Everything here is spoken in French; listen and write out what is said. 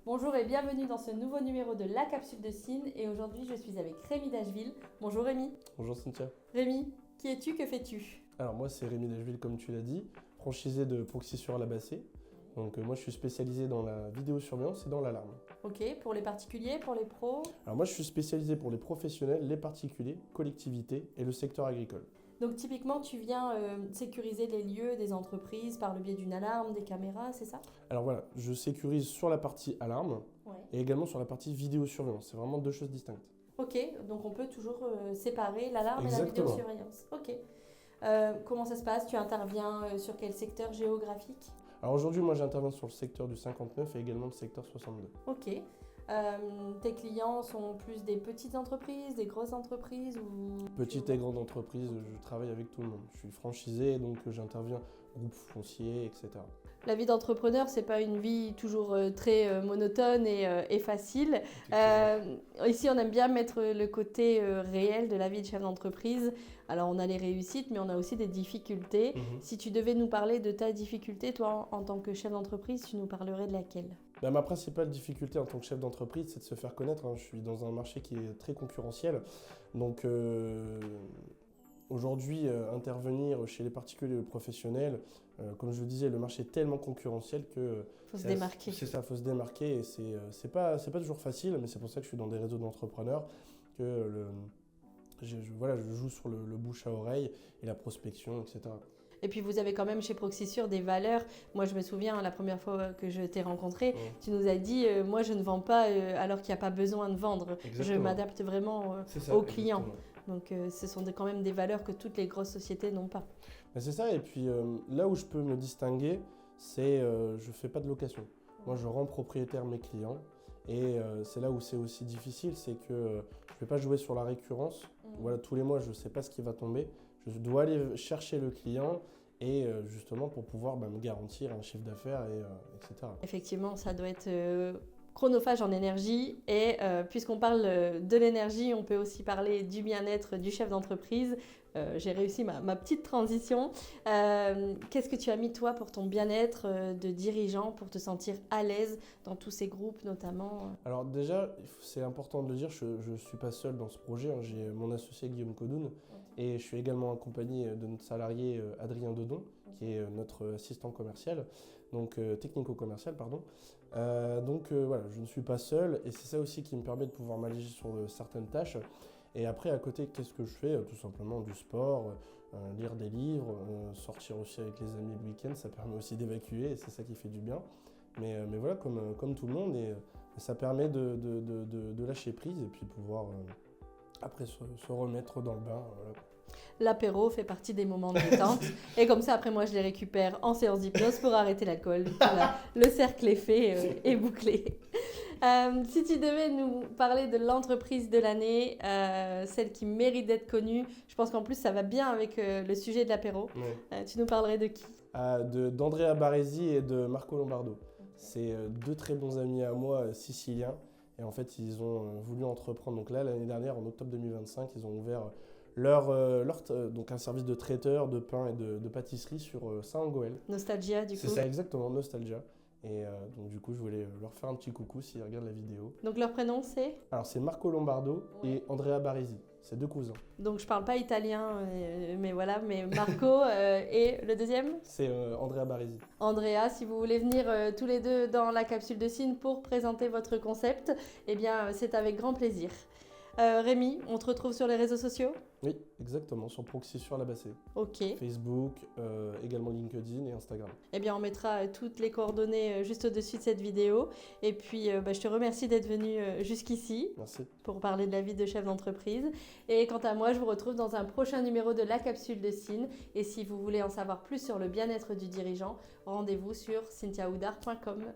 Bonjour et bienvenue dans ce nouveau numéro de La Capsule de Cine. Et aujourd'hui, je suis avec Rémi Dacheville. Bonjour Rémi. Bonjour Cynthia. Rémi, qui es-tu, que fais-tu? Alors moi c'est Rémi Dacheville comme tu l'as dit, franchisé de Proxy sur la Bassée. Donc moi je suis spécialisé dans la vidéosurveillance et dans l'alarme. Ok, pour les particuliers, pour les pros? Alors moi je suis spécialisé pour les professionnels, les particuliers, collectivités et le secteur agricole. Donc typiquement, tu viens sécuriser les lieux des entreprises par le biais d'une alarme, des caméras, c'est ça? Alors voilà, je sécurise sur la partie alarme Ouais. et également sur la partie vidéosurveillance. C'est vraiment deux choses distinctes. Ok, donc on peut toujours séparer l'alarme et la Exactement. vidéosurveillance. Ok. Comment ça se passe? Tu interviens sur quel secteur géographique? Alors aujourd'hui moi j'interviens sur le secteur du 59 et également le secteur 62. Ok. Tes clients sont plus des petites entreprises, des grosses entreprises ou... Petite et grande entreprise, je travaille avec tout le monde. Je suis franchisé donc j'interviens groupe foncier, etc. La vie d'entrepreneur, c'est pas une vie toujours très monotone et facile. Ici, on aime bien mettre le côté réel de la vie de chef d'entreprise. Alors, on a les réussites, mais on a aussi des difficultés. Si tu devais nous parler de ta difficulté, toi, en tant que chef d'entreprise, tu nous parlerais de laquelle? Ma principale difficulté en tant que chef d'entreprise, c'est de se faire connaître. Je suis dans un marché qui est très concurrentiel. Donc aujourd'hui, intervenir chez les particuliers et les professionnels, comme je le disais, le marché est tellement concurrentiel que... Faut se démarquer. C'est ça, il faut se démarquer et c'est pas toujours facile, mais c'est pour ça que je suis dans des réseaux d'entrepreneurs, que voilà, je joue sur le bouche à oreille et la prospection, etc. Et puis vous avez quand même chez Proxysure des valeurs. Moi je me souviens la première fois que je t'ai rencontré, tu nous as dit moi je ne vends pas alors qu'il n'y a pas besoin de vendre. Exactement. Je m'adapte vraiment Ça, aux clients. exactement. Donc ce sont quand même des valeurs que toutes les grosses sociétés n'ont pas. C'est ça, et puis là où je peux me distinguer, c'est je fais pas de location. Moi je rends propriétaire mes clients et c'est là où c'est aussi difficile, c'est que je ne vais pas jouer sur la récurrence. Voilà, tous les mois je ne sais pas ce qui va tomber. Je dois aller chercher le client et justement pour pouvoir me garantir un chiffre d'affaires, etc. Effectivement, ça doit être chronophage en énergie et puisqu'on parle de l'énergie, on peut aussi parler du bien-être du chef d'entreprise. J'ai réussi ma petite transition. Qu'est-ce que tu as mis toi pour ton bien-être de dirigeant, pour te sentir à l'aise dans tous ces groupes notamment? Alors déjà, c'est important de le dire, je ne suis pas seul dans ce projet. J'ai mon associé Guillaume Codoun et je suis également accompagné de notre salarié Adrien Dedon, qui est notre assistant commercial, donc technico-commercial, pardon. Voilà, je ne suis pas seul et c'est ça aussi qui me permet de pouvoir m'alléger sur certaines tâches. Et après, à côté, qu'est-ce que je fais? Tout simplement du sport, lire des livres, sortir aussi avec les amis le week-end, ça permet aussi d'évacuer et c'est ça qui fait du bien. Mais voilà, comme tout le monde, et ça permet de lâcher prise et puis pouvoir après se remettre dans le bain. Voilà. L'apéro fait partie des moments de détente et comme ça après moi je les récupère en séance d'hypnose pour arrêter l'alcool. Voilà, le cercle est fait et bouclé. Si tu devais nous parler de l'entreprise de l'année, celle qui mérite d'être connue, je pense qu'en plus ça va bien avec le sujet de l'apéro. Ouais. Tu nous parlerais de qui? D'Andrea Baresi et de Marco Lombardo. C'est deux très bons amis à moi, siciliens. Et en fait, ils ont voulu entreprendre. Donc là, l'année dernière, en octobre 2025, ils ont ouvert donc un service de traiteur, de pain et de pâtisserie sur Saint-Angoël. Nostalgia du coup. C'est ça, exactement, Nostalgia. Et donc du coup, je voulais leur faire un petit coucou s'ils regardent la vidéo. Donc leur prénom c'est? Alors c'est Marco Lombardo et Andrea Baresi, c'est deux cousins. Donc je parle pas italien, mais voilà, mais Marco et le deuxième? C'est Andrea Baresi. Andrea, si vous voulez venir tous les deux dans la capsule de Cine pour présenter votre concept, eh bien c'est avec grand plaisir. Rémi, on te retrouve sur les réseaux sociaux? Oui, exactement, sur Proxy sur la Bassée. Ok. Facebook, également LinkedIn et Instagram. Eh bien, on mettra toutes les coordonnées juste au-dessus de cette vidéo. Et puis, je te remercie d'être venu jusqu'ici. Merci. Pour parler de la vie de chef d'entreprise. Et quant à moi, je vous retrouve dans un prochain numéro de la capsule de Cine. Et si vous voulez en savoir plus sur le bien-être du dirigeant, rendez-vous sur cynthiaoudard.com.